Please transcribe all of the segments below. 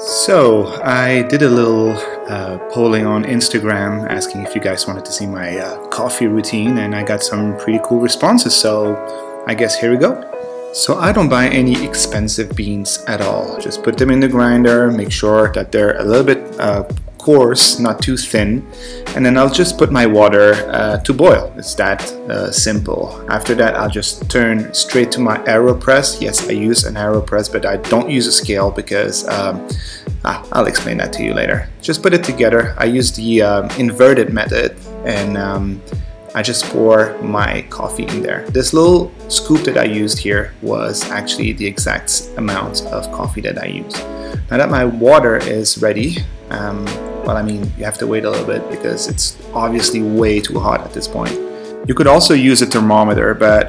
So I did a little polling on Instagram asking if you guys wanted to see my coffee routine, and I got some pretty cool responses, so I guess here we go. So I don't buy any expensive beans at all. Just put them in the grinder, make sure that they're a little bit coarse, not too thin, and then I'll just put my water to boil. It's that simple. After that, I'll just turn straight to my Aeropress. Yes, I use an Aeropress, but I don't use a scale because I'll explain that to you later. Just put it together. I use the inverted method, and I just pour my coffee in there. This little scoop that I used here was actually the exact amount of coffee that I used. Now that my water is ready, well, I mean, you have to wait a little bit because it's obviously way too hot at this point. You could also use a thermometer, but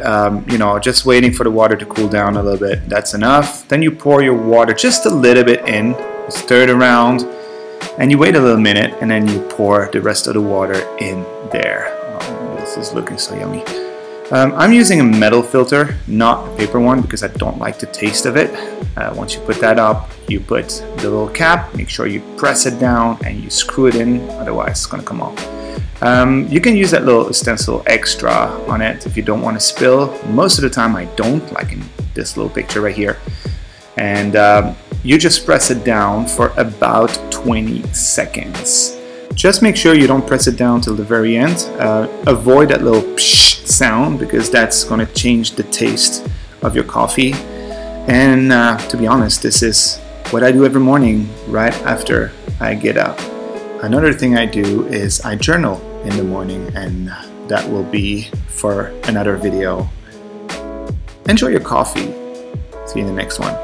you know, just waiting for the water to cool down a little bit, that's enough. Then you pour your water just a little bit in, stir it around, and you wait a little minute, and then you pour the rest of the water in there. Oh, this is looking so yummy. I'm using a metal filter, not a paper one, because I don't like the taste of it. Once you put that up, you put the little cap, make sure you press it down and you screw it in, otherwise it's going to come off. You can use that little stencil extra on it if you don't want to spill. Most of the time I don't, like in this little picture right here. And you just press it down for about 20 seconds. Just make sure you don't press it down till the very end. Avoid that little psh sound because that's going to change the taste of your coffee. And to be honest, this is what I do every morning right after I get up. Another thing I do is I journal in the morning, and that will be for another video. Enjoy your coffee. See you in the next one.